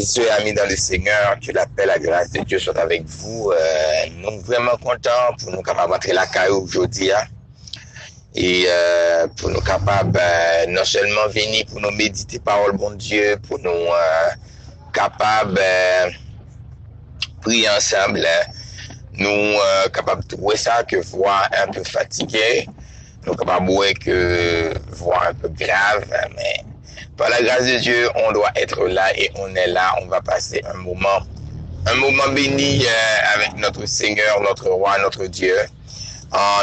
Frères et amis dans le Seigneur, que la paix, la grâce de Dieu soit avec vous. Nous sommes vraiment contents pour nous capables d'entrer la caille aujourd'hui. Et pour nous capables non seulement venir pour nous méditer parole bon Dieu, pour nous capables prier ensemble. Nous capables de trouver ça que voix un peu fatiguée. Nous capables de voir que voix un peu grave, mais par la grâce de Dieu, on doit être là et on est là. On va passer un moment béni avec notre Seigneur, notre Roi, notre Dieu,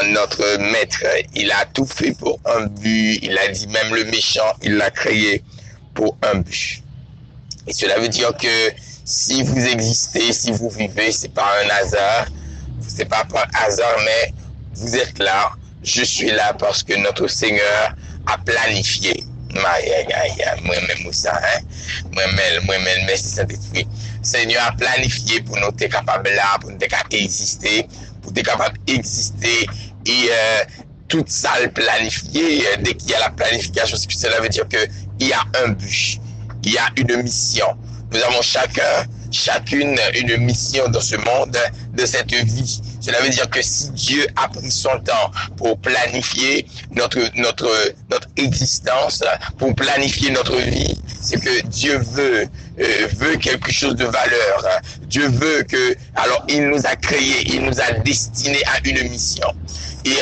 notre Maître. Il a tout fait pour un but. Il a dit même le méchant, il l'a créé pour un but. Et cela veut dire que si vous existez, si vous vivez, c'est pas un hasard. C'est pas par hasard, mais vous êtes là. Je suis là parce que notre Seigneur a planifié. Moi-même, ça, hein? Moi-même, merci Saint-Esprit. Seigneur a planifié pour nous être capables là, pour nous être capables d'exister, pour être capables d'exister. Et tout ça le planifié, dès qu'il y a la planification, cela veut dire qu'il y a un but, il y a une mission. Nous avons chacune une mission dans ce monde, de cette vie. Cela veut dire que si Dieu a pris son temps pour planifier notre existence, pour planifier notre vie, c'est que Dieu veut quelque chose de valeur. Dieu veut que, alors il nous a créés, il nous a destinés à une mission. Et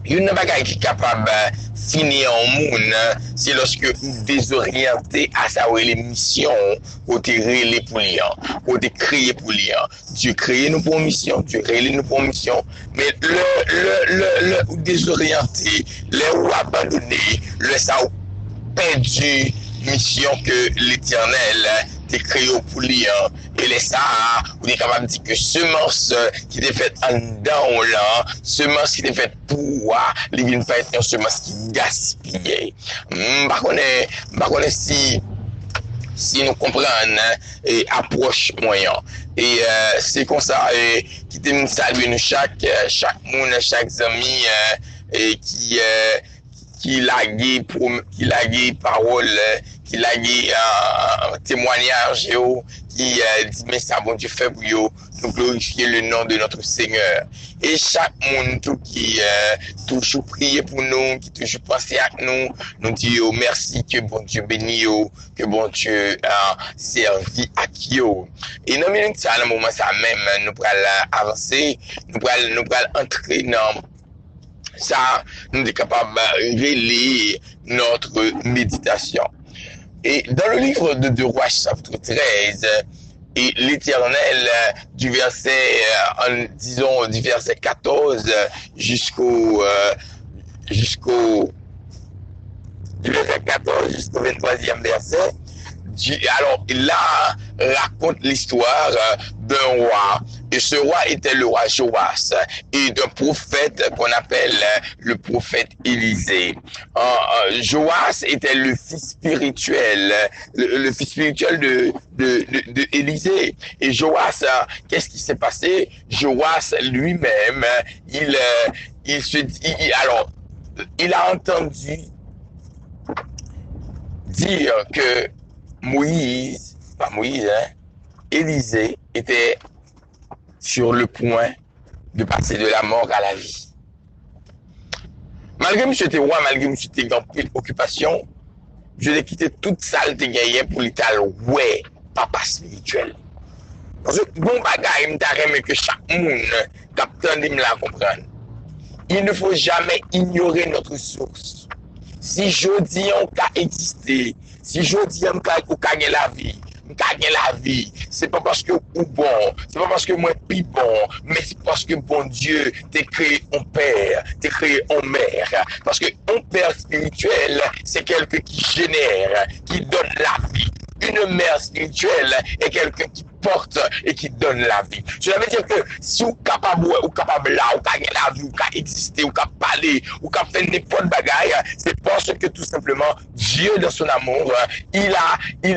une bagaille qui est capable finir en monde, c'est lorsque vous désorientez à savoir les missions, côté relais pour lire, côté créé pour lire. Dieu crée nous pour mission, Dieu crée nous pour mission, mais le désorienté, le ou abandonné, le ça ou perdu mission que l'Éternel t'es créé pour lire. Et les ça, on est capable de dire que semence qui est faite en dedans là, semence qui est faite pour les vient pas être une semence qui gaspille. Par contre si nous comprenons et approche moyen. Et c'est comme ça qui te salue nous chaque monde, chaque ami et qui lague parole, qui lague témoignage, qui dit mais ça bon Dieu fait pour nous glorifier le nom de notre Seigneur. Et chaque monde tout qui toujours prier pour nous, qui toujours penser à nous, nous dit merci, que bon Dieu bénit, que bon Dieu servi à qui. Et dans minute ça, dans le moment ça même, nous pourrons avancer, nous pourrons entrer dans ça, nous sommes capables de révéler notre méditation. Et dans le livre de 2 Rois, chapitre 13, et l'Éternel, du verset 14 jusqu'au du verset 14 jusqu'au 23e verset, alors là raconte l'histoire d'un roi, et ce roi était le roi Joas, et d'un prophète qu'on appelle le prophète Élisée. Joas était le fils spirituel, le fils spirituel de Élisée. Et Joas, qu'est-ce qui s'est passé? Joas lui-même, il a entendu dire que Élisée était sur le point de passer de la mort à la vie. Malgré M. était roi, malgré M. était dans une occupation, je l'ai quitté toute salle de gagné pour l'étal ouais, papa spirituel. Parce que bon bagay, m'tarème que chaque monde, capitaine de me la comprendre. Il ne faut jamais ignorer notre source. Si je dis on peut exister, si je dis on peut gagner la vie, c'est pas parce que ou bon, c'est pas parce que moi plus bon, mais c'est parce que bon Dieu t'a créé en père, t'a créé en mère. Parce que un père spirituel, c'est quelqu'un qui génère, qui donne la vie. Une mère spirituelle est quelqu'un qui porte et qui donne la vie. Cela veut dire que si vous êtes capable là, vous gagner la vie, vous exister, vous parler, vous faire n'importe bagaille, c'est parce que tout simplement Dieu dans son amour, il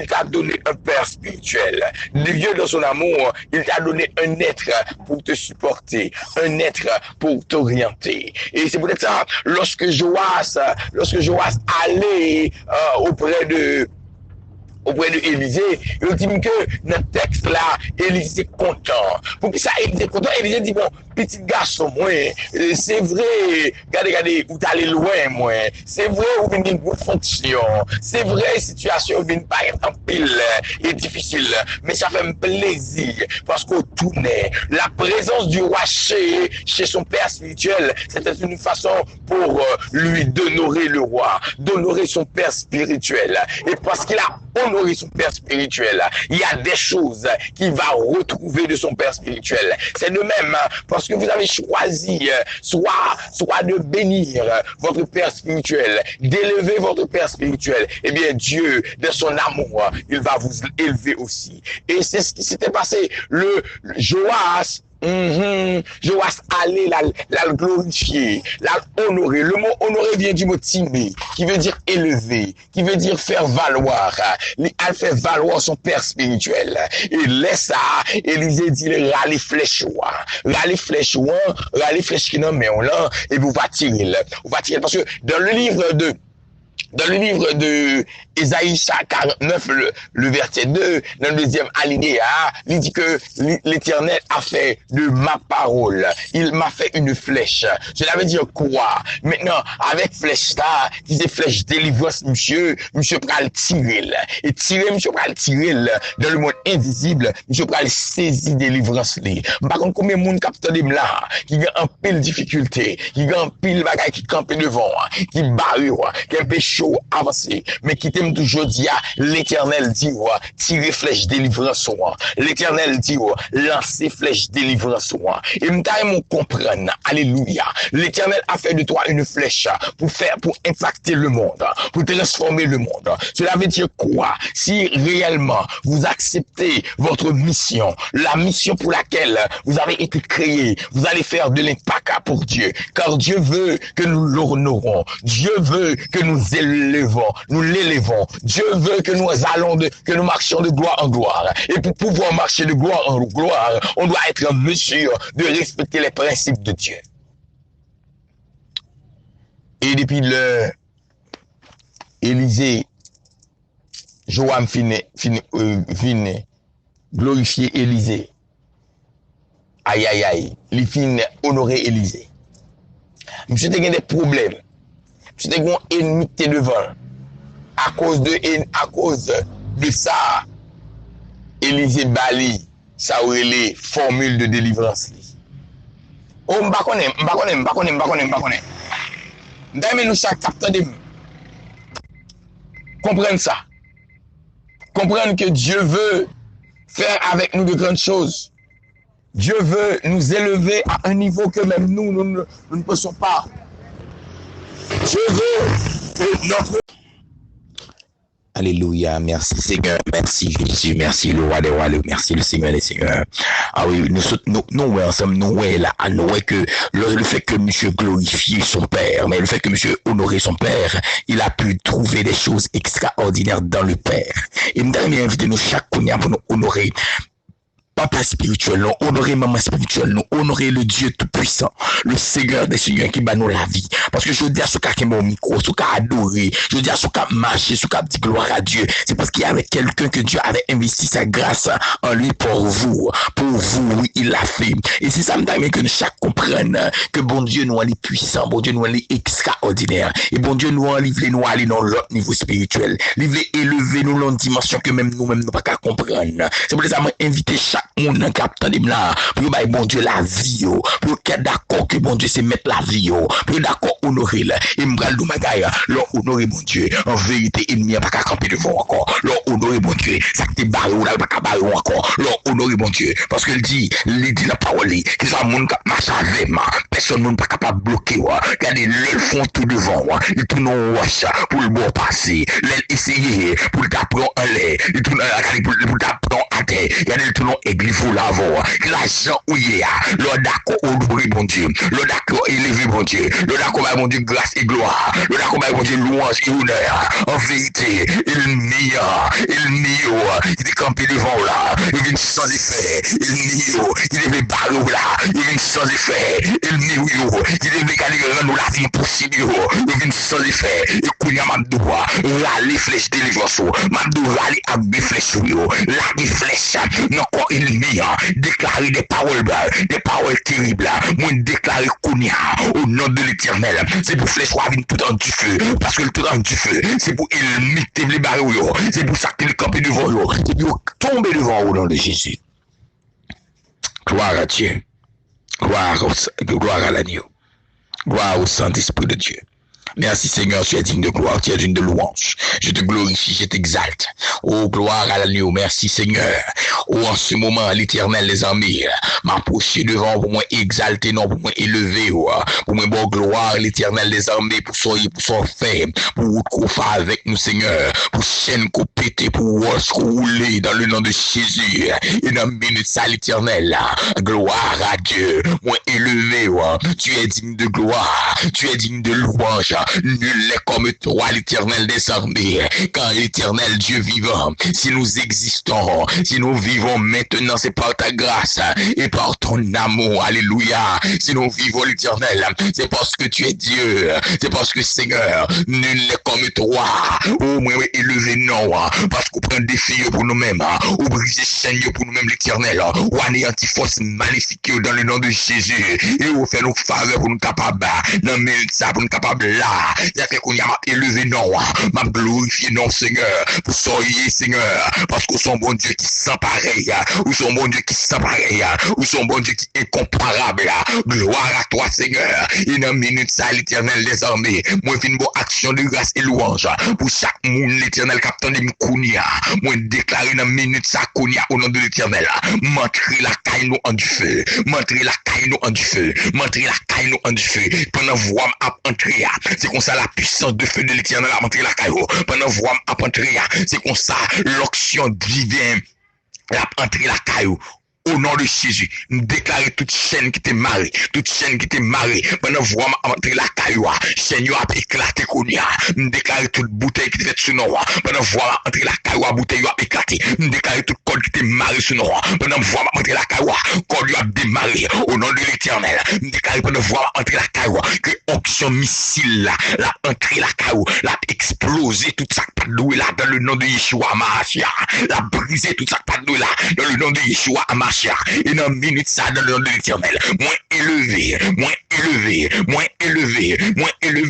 t'a donné un père spirituel. Dieu dans son amour, il t'a donné un être pour te supporter, un être pour t'orienter. Et c'est peut-être ça, lorsque Joas allait auprès de auprès de Élisée, il dit que dans le texte là, Élisée est content. Pour que ça, Élisée est content, Élisée dit, bon, petit garçon, moi, c'est vrai, regardez, vous allez loin, moi, c'est vrai, vous venez une bonne fonction, c'est vrai, situation, vous venez pas être en pile et difficile, mais ça fait un plaisir, parce qu'au tournait, la présence du roi chez son père spirituel, c'était une façon pour lui d'honorer le roi, d'honorer son père spirituel, et parce qu'il a honoré son père spirituel, il y a des choses qu'il va retrouver de son père spirituel. C'est de même parce que vous avez choisi soit de bénir votre père spirituel, d'élever votre père spirituel. Eh bien, Dieu, de son amour, il va vous élever aussi. Et c'est ce qui s'était passé. Le Joas, Joas allait la glorifier, la honorer. Le mot honorer vient du mot timé, qui veut dire élever, qui veut dire faire valoir. Il fait valoir son père spirituel. Et laisse ça, Élisée dit, râler flèche, râler flèche qui n'en met là, et vous va tirer. Vous va tirer. Parce que dans le livre de Ésaïe 49, le verset 2, dans le deuxième alinéa, il dit que l'Éternel a fait de ma parole, il m'a fait une flèche. Cela veut dire quoi? Maintenant, avec flèche là, qui c'est flèche délivrance, monsieur pral tirer. Et monsieur pral tirer dans le monde invisible, monsieur pral saisir délivrance li. Par contre, combien de monde capte de là, qui a un pile difficulté, qui a un pile bagaille qui campe devant, qui barre, qui a un peu chaud avancé, mais qui t'aime toujours dire, l'Éternel dit, tirer flèche délivrance, l'Éternel dit, lancer flèche délivrance, et m'taille comprendre, alléluia, l'Éternel a fait de toi une flèche pour impacter le monde, pour transformer le monde. Cela veut dire quoi? Si réellement vous acceptez votre mission, la mission pour laquelle vous avez été créé, vous allez faire de l'impact pour Dieu, car Dieu veut que nous l'honorons, Dieu veut que nous nous l'élevons. Dieu veut que que nous marchions de gloire en gloire. Et pour pouvoir marcher de gloire en gloire, on doit être en mesure de respecter les principes de Dieu. Et depuis Élisée, Joam finit glorifier Élisée. Aïe, aïe, aïe. Il finit honorer Élisée. Monsieur a des problèmes. Monsieur a une ennemi devant. À cause de ça, Élisée Bali, ça aurait les formules de délivrance. Oh, m'bakone. D'ailleurs, nous chaque attendez. Comprendre ça. Comprendre que Dieu veut faire avec nous de grandes choses. Dieu veut nous élever à un niveau que même nous ne pouvons pas. Dieu veut que notre... Alléluia, merci Seigneur, merci Jésus, merci le roi des rois, merci le Seigneur des seigneurs. Ah oui, nous ensemble, nous là, nous que le fait que monsieur glorifiait son père, mais le fait que monsieur honorait son père, il a pu trouver des choses extraordinaires dans le père. Et nous avons invité nous chaque fois pour nous honorer. Papa spirituel, nous honorer maman spirituelle, nous honorer le Dieu tout-puissant, le Seigneur des seigneurs qui bat nous la vie. Parce que je dis à ce cas qui m'a au micro, ce cas adoré, je dis à ce cas marcher, ce cas dit gloire à Dieu. C'est parce qu'il y avait quelqu'un que Dieu avait investi sa grâce en lui pour vous, oui, il l'a fait. Et c'est ça, me que chaque comprenne que bon Dieu nous est puissant, bon Dieu nous est extraordinaire. Et bon Dieu nous livre nous aller dans l'autre niveau spirituel. Livre élever nous dans une dimension que même nous-mêmes nous pas qu'à comprendre. C'est pour ça que j'ai invité chaque monde dans capitaine là pour bailler bon Dieu la vie pour être d'accord que bon Dieu c'est mettre la vie pour d'accord honorer et m'bral dou bagay leur honorer bon Dieu en vérité ennemi pas qu'à camper devant encore leur honorer bon Dieu ça que t'es barré ou là pas qu'à barrer encore leur honorer bon Dieu parce qu'il dit la parole que ça monde qui marche avec moi personne monde pas capable bloquer regardez le font tout devant ils tournent en wash pour le bon passer l'essayer pour t'apprendre en l'air ils tournent pour t'apprendre à terre regardez ils tournent église pour l'avant l'argent où il y a le d'accord honorer bon Dieu le d'accord élever bon Dieu le d'accord bon Dieu grâce et gloire le d'accord bon Dieu louange et honneur en vérité il nie il est campé devant là il vient sans effet il nie il est barreau là il vient sans effet il nie il est mécanique nous la vie impossible il vient sans effet écoute Kounia Mabdoua, râler flèche délivrance, Mabdou râler avec des flèches, la des flèches, non, ennemi, déclarer des paroles terribles, moi déclarer Kounia, au nom de l'Éternel, c'est pour flèche venir tout en du feu, parce que le tout en du feu, c'est pour imiter les barreaux, c'est pour ça que le camper devant eux, c'est pour tomber devant eux au nom de Jésus. Gloire à Dieu. Gloire à l'agneau. Gloire au Saint-Esprit de Dieu. Merci Seigneur, tu es digne de gloire, tu es digne de louange. Je te glorifie, je t'exalte. Oh, gloire à l'agneau, merci Seigneur. Oh, en ce moment, l'Éternel des armées m'approcher devant pour moi exalter, non pour moi élever, pour moi bon gloire, l'Éternel des armées, pour son fait, pour qu'on fasse avec nous Seigneur, pour chaîne qu'on péter, pour rouler dans le nom de Jésus. Et dans minute ça, l'Éternel, gloire à Dieu, moi élevé, tu es digne de gloire, tu es digne de louange. Nul n'est comme toi, l'Éternel des armées, car l'Éternel Dieu vivant, si nous existons, si nous vivons maintenant, c'est par ta grâce et par ton amour, alléluia. Si nous vivons l'Éternel, c'est parce que tu es Dieu, c'est parce que Seigneur, nul n'est comme toi. Oh, moi, élevé non, parce qu'on prend des filles pour nous-mêmes, ou briser chaîne pour nous-mêmes, l'Éternel, ou anéantir force maléfique dans le nom de Jésus, et ou fait nos faveurs pour nous capables, non, mais ça pour nous capables là. Il y a quelqu'un qui m'a élevé, non, m'a glorifié, non, Seigneur, pour soyez, Seigneur, parce que son bon Dieu qui sent pareil, ou son bon Dieu qui sent pareil, ou son bon Dieu qui est incomparable, gloire à toi, Seigneur, et dans une minute, ça, l'Éternel des armées, moi, fin bon action de grâce et louange, pour chaque monde, l'Éternel, capitaine de Kounia, moi, déclarer dans une minute, ça, Kounia, au nom de l'Éternel, montrer la caille nous en du feu, montrer la caille nous en du feu, montrer la caille nous en du feu, pendant voir à entrer, c'est comme ça la puissance de feu de l'Éternel a montré la caillou. Pendant voir à entrer, c'est comme ça l'onction divine a entré la caillou. Au nom de Jésus, nous déclarer toute chaîne qui était marrée, pendant voir entrer la caillou, Seigneur a éclaté Kounia, nous déclarer toute bouteille qui était sur nous, pendant voir entrer la caillou, bouteille a éclaté, nous déclarer toute corde qui était marrée sur nous, pendant voir entrer la caillou, corde a démarré, au nom de l'Éternel, nous déclarer pendant voir entrer la caillou, que onction missile là, la entrée la caillou, la explosé tout ça pas doué là, dans le nom de Yeshua Mahashia, la brisé tout ça pas doué là, dans le nom de Yeshua Mahashia. Et dans une minute ça dans le nom de l'Éternel, moins élevé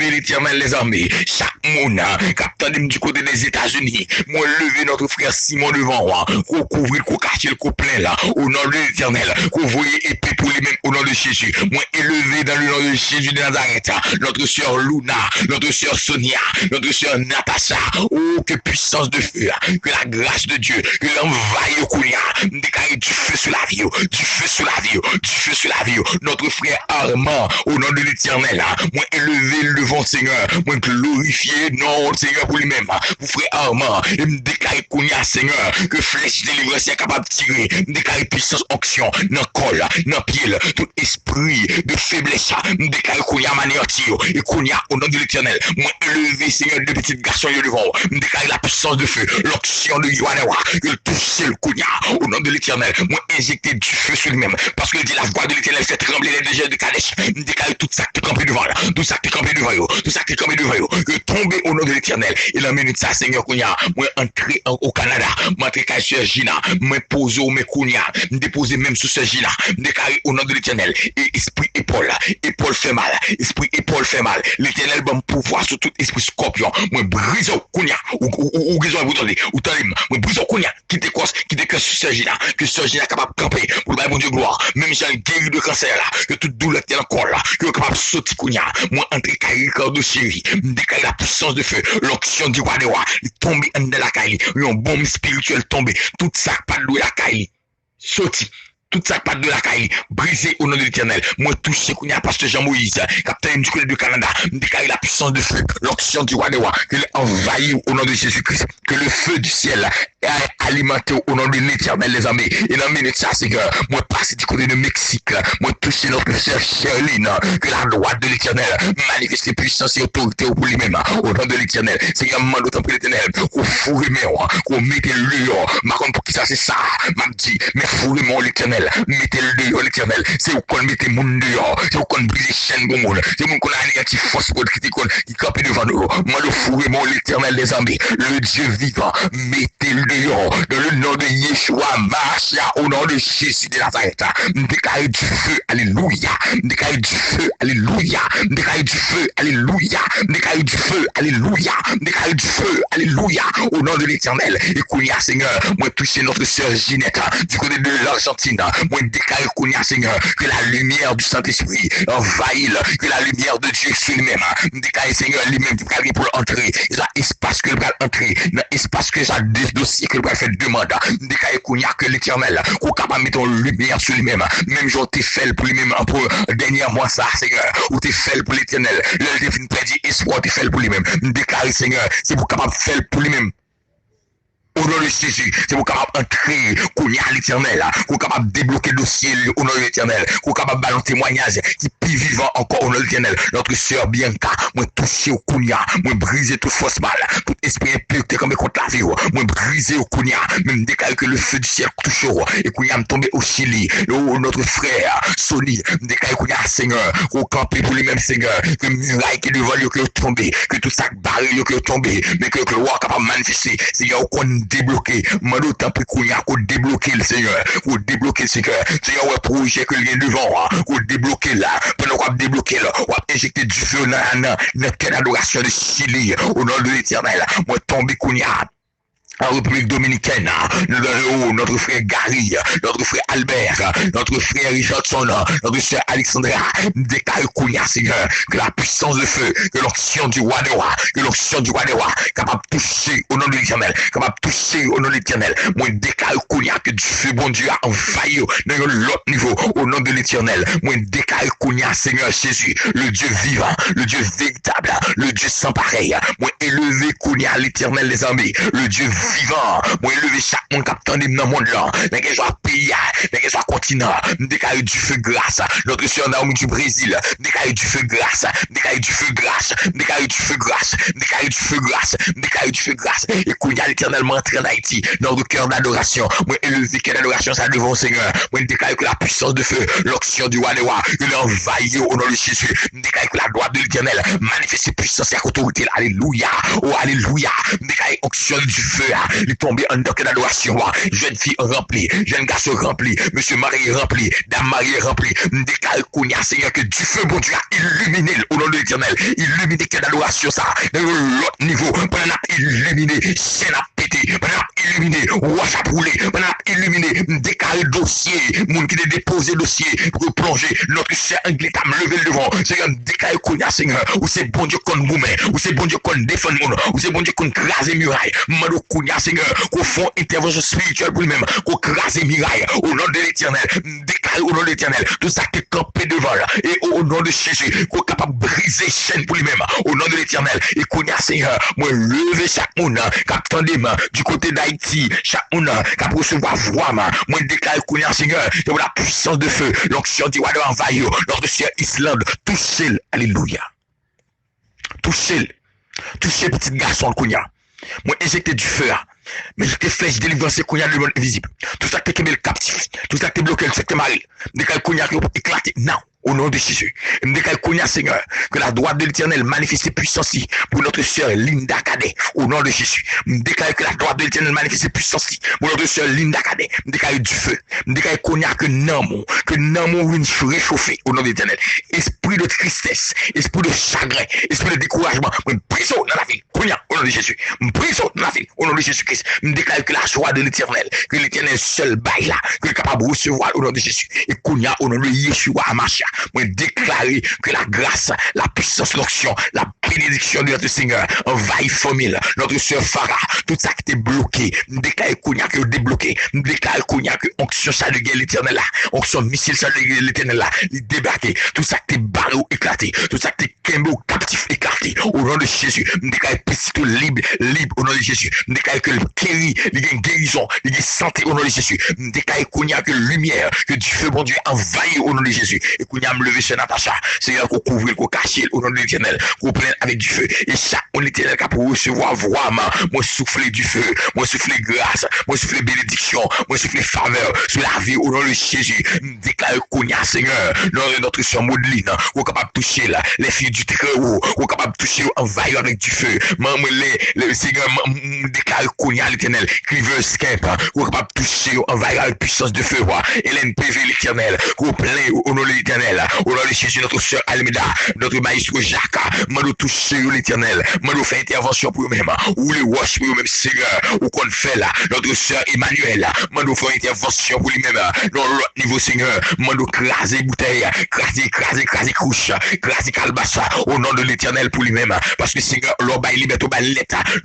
l'Éternel les armées, chaque monde capitaine du côté des États-Unis, moins levé notre frère Simon devant moi, qu'on couvre, qu'on cache le couplet là, au nom de l'Éternel, qu'on voyait épée pour les mêmes au nom de Jésus, moins élevé dans le nom de Jésus de Nazareth, notre sœur Luna, notre sœur Sonia, notre sœur Natacha, oh que puissance de feu, que la grâce de Dieu, que l'envahit au Kounia, déclarer du feu sur la vie, du feu sur la vie, notre frère Armand, au nom de l'Éternel, moi élevé le devant Seigneur, moi glorifié, non Seigneur pour lui-même, pour frère Armand, et me déclarer Kounia Seigneur, que flèche délivrance est capable de tirer, me déclarer puissance onction, dans col, dans pied, tout esprit de faiblesse, me déclarer Kounia manéanti, et Kounia au nom de l'Éternel, moi élevé Seigneur de petits garçons devant, me déclarer la puissance de feu, l'onction de Yohanewa, que toucher le Kounia au nom de l'Éternel, moi injecter du feu sur lui-même, parce que dit la voix de l'Éternel fait trembler les déchets de Kadesh, me déclarer tout ça qui est campé devant là, tout ça qui est campé devant yo, que tomber au nom de l'Éternel, et la minute ça Seigneur Kounia, moi entrer au Canada, m'entrer avec Sœur Gina, moi poser au Kounia, me déposer même sous Sœur Gina, me déclarer au nom de l'Éternel, et esprit épaule fait mal, l'Éternel va me pouvoir sur tout esprit scorpion, moi brise au Kounia, ou guérison vous tendez, ou tendez, moi brise au Kounia, qui te casse sur Sœur Gina, que Sœur Gina capable de camper, pour le bon Dieu gloire, même si j'ai guéri de cancer là, que toute douleur qui est encore là, que capable de sauter Kounia, moi entrer caille de chéri, me déclarer la puissance de feu, l'onction du roi des rois, il tombe en de la caille, un bombe spirituel tombé, tout ça pas de la caille, sauti. Tout ça pas de la caille, brisé au nom de l'Éternel. Moi, touché Kounia, pasteur Jean-Moïse, capitaine du côté du Canada, me déclarer la puissance de feu, l'onction du roi des rois, que l'envahit au nom de Jésus-Christ, que le feu du ciel est alimenté au nom de l'Éternel les armées. Et dans une minute, ça, c'est que moi, passer du côté de Mexique, moi, toucher notre sœur Sherline, que la droite de l'Éternel manifeste puissance et autorité pour lui-même, au nom de l'Éternel. C'est un moment d'autant pour l'Éternel, qu'on fourre qu'on mette le lion, ma contre pour qui ça, c'est ça, m'a dit, mais fourre l'Éternel. l'éternel, mettez-le dehors l'éternel, c'est où qu'on mette moun dehors, c'est où qu'on brise chaîne pour moun, c'est où qu'on anéantit force qui campe devant nous, moi le fou et mon l'éternel des armées, le Dieu vivant, mettez-le dehors, dans le nom de Yeshua, Machia, au nom de Jésus de Nazareth, déclarez du feu, alléluia, déclarez du feu, alléluia, déclarez du feu, alléluia, déclarez du feu, alléluia, déclarez du feu, alléluia, au nom de l'éternel, et Kounia Seigneur, moi toucher notre sœur Ginette, du côté de l'Argentine, moi déclarer Kounia Seigneur, que la lumière du Saint-Esprit envahit, que la lumière de Dieu sur lui-même, déclarer Seigneur, lui-même, qui va pour entrer, dans l'espace que le va entrer, dans l'espace que j'ai des dossiers que le va faire demande, déclarer Kounia que l'éternel, qu'on capable de mettre en lumière sur lui-même, même jour t'es fait pour lui-même, pour dernier mois ça, Seigneur, ou t'es fait pour l'éternel, le défini prédit espoir, t'es fait pour lui-même, déclarer Seigneur, c'est pour capable de faire pour lui-même. Au nom de Jésus, c'est pour capable entrer, qu'on y a l'éternel, qu'on capable débloquer le dossier au nom de l'éternel, qu'on capable balancer témoignage qui plus vivant encore au nom de l'éternel. Notre sœur Bianca, moi touché au Kounia, moi briser toute force mal, tout esprit impureté comme contre la vie, moi briser au Kounia, même déclarer que le feu du ciel touche et Kounia me tomber au Chili, notre frère Sony, déclarer Kounia Seigneur, qu'on campe pour les mêmes Seigneur, que muraille qui devant lui qui est tombé, que tout ça barré qui est tombé, mais que le roi capable manifester, Seigneur, qu'on débloquer, moi d'autant plus qu'on y a qu'on débloquer le Seigneur, qu'on débloquer le Seigneur, ouais projet que le devant, qu'on débloquer là, pendant qu'on débloquer là, on va injecter du feu dans quelle adoration de Chili, au nom de l'éternel, moi tomber qu'on y a en République Dominicaine, notre frère Gary, notre frère Albert, notre frère Richardson, notre sœur Alexandra, déclare Kounia, Seigneur, que la puissance de feu, que l'onction du roi des rois, que l'onction du roi des rois, capable de toucher au nom de l'éternel, capable de toucher au nom de l'éternel. Moi, déclare Kounia que du feu, bon Dieu, a envahi dans l'autre niveau, au nom de l'éternel. Moi, déclare Kounia, Seigneur Jésus, le Dieu vivant, le Dieu véritable, le Dieu sans pareil. Moi, élevé Kounia, l'éternel des armées, le Dieu vivant, moi élever chaque monde qui attend dans le monde là, dans quel soit pays, dans quel soit continent, déclarer du feu grâce, notre sœur Naomi du Brésil, déclarer du feu grâce, déclarer du feu grâce, déclarer du feu grâce, déclarer du feu grâce, déclarer du feu grâce, et qu'on y a l'éternellement entré en Haïti, dans le cœur d'adoration, moi élever quelle adoration ça devant Seigneur, moi déclarer que la puissance de feu, l'onction du roi des rois, il envahit au nom de Jésus, déclarer que la droite de l'éternel manifeste ses puissances et autorité, alléluia, oh alléluia, déclarer onction du feu, il tombé en tant que l'adoration, jeune fille remplie, jeune garçon rempli, monsieur marié rempli, dame mariée remplie, déclare qu'on y a Seigneur que du feu bon Dieu a illuminé au nom de l'éternel, illuminé que l'adoration ça, dans l'autre niveau, pendant illuminé, chaîne a pété, pendant illuminé, wash a brûlé, pendant illuminé, déclaré dossier, moun qui a déposé dossier pour plonger, notre cher anglais t'a levé le devant, Seigneur, déclare qu'on y a Seigneur, ou c'est bon Dieu qu'on vous met, ou c'est bon Dieu qu'on défend moun, ou c'est bon Dieu qu'on crase muraille, mando qu'on y a Seigneur, qu'on font intervention spirituelle pour lui-même, qu'on crase muraille, au nom de l'éternel, déclare au nom de l'éternel, tout ça qui est campé devant là, et au nom de Jésus, qu'on est capable de briser chaîne pour lui-même, au nom de l'éternel, et qu'on y a Seigneur, moi lever chaque monde, qui attend des mains, du côté d'Haïti, chaque monde, qui a recevoir voix, moi déclare qu'on y a Seigneur, de la puissance de feu, l'onction du roi de envahir, lors de ce Islande, touchez-le, alléluia, touchez-le, touchez petit garçon qu'on y a, moi injecter du feu, mais je te flèche délivrance qu'on y a le monde invisible. Tout ça qui est le captif, tout ça qui est bloqué, tout ça qui est marié. Dès qu'on y a éclaté, non. Au nom de Jésus, déclare qu'on y a Seigneur, que la droite de l'éternel manifeste ses puissances pour notre sœur Linda Cadet, au nom de Jésus, déclare que la droite de l'éternel manifeste ses puissances pour notre sœur Linda Cadet, déclare du feu, déclare qu'on y a que non une réchauffé au nom de l'éternel, esprit de tristesse, esprit de chagrin, esprit de découragement, prison dans la vie, qu'on y a au nom de Jésus, prison dans la vie, au nom de Jésus-Christ, déclare que la joie de l'éternel, que l'éternel seul baille là, que est capable de recevoir au nom de Jésus, et qu'on y a au nom de Yeshua Amashia, moi déclarer que la grâce, la puissance, l'onction, la bénédiction de notre Seigneur envahit famille, notre sœur Farah, tout ça qui était bloqué, déclarer qu'on y a que débloqué, déclarer qu'on y a que onction ça de guerre l'éternel là, onction missile ça de guerre l'éternel là, il débarqué, tout ça qui était barré ou éclaté, tout ça qui était kembe ou captif éclaté, au nom de Jésus, déclarer petit libre au nom de Jésus, déclarer que le guéri, il y a une guérison, il y a santé au nom de Jésus, déclarer qu'on y a que lumière, que du feu bon Dieu envahit au nom de Jésus, et qu'on Kounia me lever sur Natacha. Seigneur, qu'on couvre, qu'on cache au nom de l'Éternel, qu'on prenne avec du feu. Et chaque mon l'Éternel qui a pour recevoir vraiment, moi souffler du feu, moi souffler grâce, moi souffler bénédiction, moi souffler faveur sur la vie au nom de Jésus. Déclare Kounia, Seigneur, dans notre soeur Maudelyne, qu'on est capable de toucher là, les filles du très haut, qu'on est capable de toucher envahir avec du feu. Maman, le Seigneur, déclare Kounia l'Éternel, Cliver Skemp, qu'on est capable de toucher envahir avec puissance de feu. Hélène PV l'Éternel, qu'on plaît au nom de l'Éternel, au nom de Jésus, notre soeur Almeda, notre maïstre Jacques, nous toucher l'Éternel, nous fait intervention pour eux-mêmes, ou les wash pour eux-mêmes, Seigneur, ou qu'on fait là, notre soeur Emmanuel, nous fait intervention pour lui-même, dans l'autre niveau, Seigneur, nous craser bouteille, craser couche, craser calbassa, au nom de l'Éternel pour lui-même, parce que Seigneur, l'on va liberté,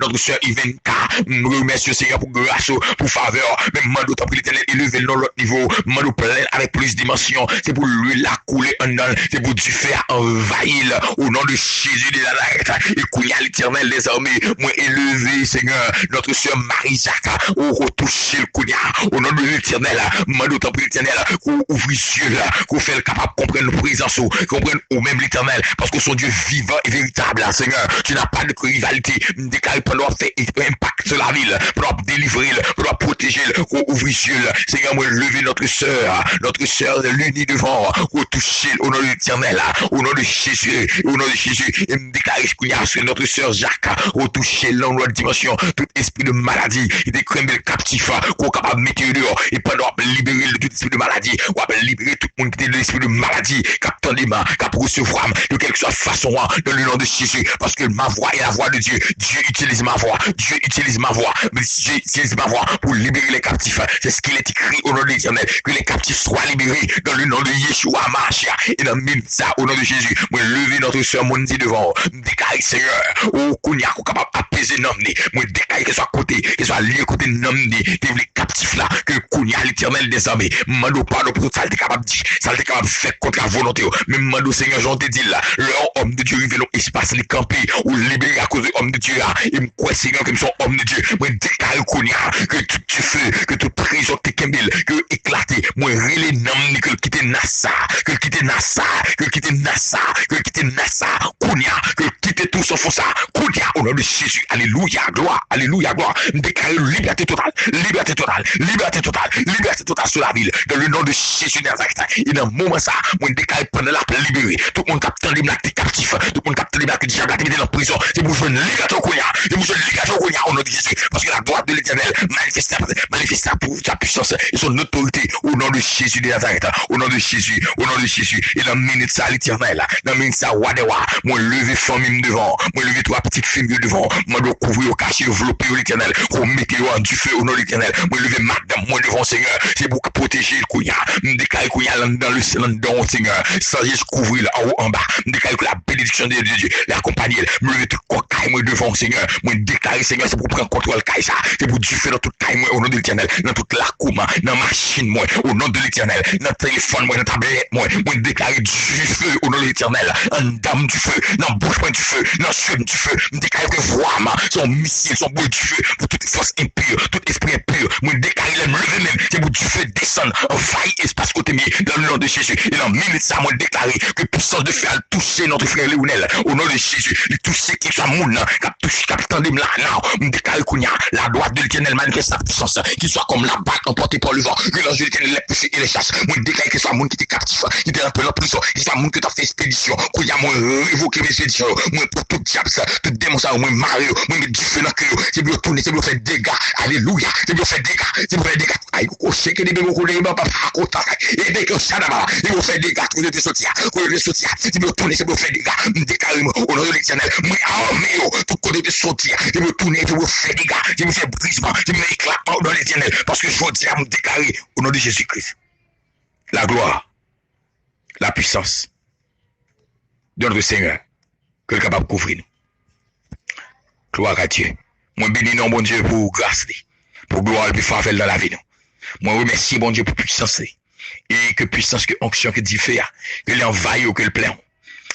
notre soeur Ivenka, nous remercions Seigneur pour grâce, pour faveur, même nous t'en prie l'Éternel, élever dans l'autre niveau, nous plein avec plus de dimensions, c'est pour lui la couler en dedans, c'est pour du faire envahir au nom de Jésus de Nazareth, et qu'il y a l'Éternel des armées, moi élevé Seigneur, notre soeur Marie-Jacques, au retoucher le Kounia, au nom de l'Éternel, nous t'en prie l'Éternel, qu'on ouvre les yeux là, qu'on fait le capable de comprendre nos présences, comprendre au même l'Éternel, parce que son Dieu vivant et véritable, Seigneur, tu n'as pas de rivalité, déclaré pendant faire impact sur la ville, pour délivrer, pour protéger, qu'on ouvre les yeux, Seigneur, moi lever notre sœur l'unie devant, qu'on toucher au nom de l'Éternel, au nom de Jésus, et me déclarer qu'il y a sur notre sœur Jacques, qu'on toucher l'autre dimension, tout esprit de maladie, et des crèmes captifs, qu'on est capable de mettre dehors, et pendant libérer tout esprit de maladie, ou libérer tout le monde qui est de l'esprit de maladie, captant des mains, cap recevoir de quelque soit façon, dans le nom de Jésus, parce que ma voix est la voix de Dieu. Dieu utilise ma voix, Dieu utilise ma voix, mais Dieu utilise ma voix pour libérer les captifs. C'est ce qu'il est écrit au nom de l'Éternel, que les captifs soient libérés dans le nom de Yeshua Mashiach, et dans ça au nom de Jésus. Moi, lever notre soeur Mondi devant, déclarer Seigneur, au Kounia, capable d'apaiser l'homme, moi, déclarer que soit côté, que soit lié côté de l'homme, les captifs là, que Kounia, l'Éternel des armées, mando pardon pour tout ça, il est capable de dire, ça il est capable de faire contre la volonté, même mando Seigneur, j'en te dis là, leur homme de Dieu, rivé l'espace, les camper, ou libérer à cause de l'homme de Dieu là, et me croit Seigneur, comme son homme de Dieu, moi, déclarer Kounia, que tout tu fais, que toute prison te kembil, que éclater, moi, relé nom, que quitter Nassa, que quitter Nassa, que quitter Nassa, que quitter Nassa, Kounia, que quitter tout son ça, Kounia, au nom de Jésus, alléluia, gloire, déclarer liberté totale, liberté totale, liberté totale, liberté totale sur la ville, dans le nom de Jésus Nazareth, et dans le moment ça, moi, déclarer pendant la libéré, tout le monde capte les blagues captifs, tout le monde capte les blagues diable, qui était dans prison, c'est pour jouer une liberté au Kounia, c'est pour jouer une liberté au Kounia, au nom de Jésus, parce que la droite de l'Éternel manifeste pour sa puissance et son autorité au nom de Jésus de Nazareth, au nom de Jésus, et dans minute ça l'Éternel, dans minute ça wadewa, moi lever famille devant, moi lever trois petites filles devant, moi dois couvrir au cacher, envelopper l'Éternel, qu'on mette du feu au nom de l'Éternel, moi lever madame moi devant Seigneur, c'est pour protéger le Kounia, me déclarer Kounia dans le ciel dans Seigneur, sans juste couvrir en haut en bas, me déclarer que la bénédiction de Dieu l'accompagner, me lever tout cocaille moi devant Seigneur, moi déclarer Seigneur c'est pour prendre contrôle caille ça, c'est pour du feu dans toute caille moi au nom de l'Éternel, dans toute la couma, dans la machine moi au nom de l'Éternel, dans le téléphone moi, dans la tablette moi déclarer du feu au nom de l'Éternel, en dame du feu, dans bouche du feu, dans suite du feu, me déclarer que vraiment son missile, son boule du feu, pour toute force impure, tout esprit impur, moi déclarer le lever même, c'est pour du feu descendre, envahir espace côté mieux, dans le nom de Jésus, et dans minute ça moi déclarer que puissance de feu a touché notre frère Léonel, au nom de Jésus, il touche qui soit moun, qui touche capitaine de là, me déclarer qu'on y a la droite de l'Éternel manifeste sa puissance, qui soit comme la batte emportée par le vent, que l'ange de l'Éternel les pousse et les chasse, moi déclarer que soit moun qui était captif, qui était un peu en prison, qui soit moun qui t'a fait expédition, qu'on y a moi révoquer mes expéditions, moi pour tout diable ça, tout démon ça, moi mario, moi mettre du feu dans le cœur, c'est pour tourner, c'est pour faire dégâts, alléluia, c'est pour faire dégâts, c'est pour faire dégâts, aïe, cocher que des bébés coulés, papa, côté, et dès que ça d'abord, c'est pour faire dégâts, pour te sortir, c'est pour tourner, c'est pour faire dégâts, déclarer au nom de l'Éternel, moi armé, tout côté de sortir, c'est pour tourner, c'est pour faire dégâts, c'est pour faire brisement, c'est pour faire éclatement dans l'Éternel, parce que je veux dire, me déclarer au nom de Jésus-Christ, la gloire, la puissance de notre Seigneur, que le capable de couvrir nous. Gloire à Dieu. Moi, bénis non, bon Dieu, pour grâce, pour gloire et pour faveur dans la vie. Moi, remercie, bon Dieu, pour puissance. Et que puissance, que onction, que dit faire, que l'envahit ou que le plein.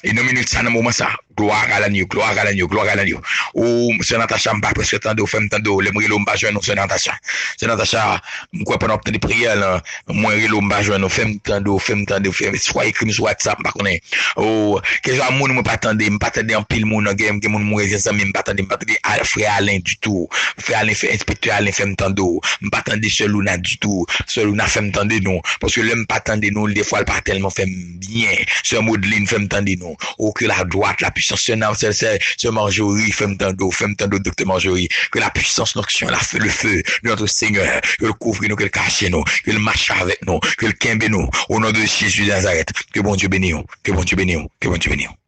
Et nous minutes ça dans moment ça. Gloire à l'agneau, gloire à l'agneau, gloire à l'agneau. Ou c'est Natacha m'a presque tant de femme tant de les mrelo m'a joindre c'est Natacha. C'est Natacha quoi pendant obtenir prière là, moi relo m'a joindre femme tant de femme soit écrit sur WhatsApp pas connaît. Oh, que ça moun m'a pas attendre en pile moun game que moun mourir ça même pas attendre frère Alain du tout. Frère Alain fait inspecteur Alain femme tant de pas attendre seul ou na du tout. Seul ou na femme tant de non parce que l'aime pas attendre nous des fois pas tellement fait bien. C'est Modeline femme tant de non. Ou que la droite la puissance c'est Marjorie femme tant de docteur Marjorie que la puissance l'action le feu de notre Seigneur que le couvre nous que le cache nous que le marche avec nous que le kembe nous au nom de Jésus de Nazareth que bon Dieu bénisse que bon Dieu bénisse que bon Dieu bénisse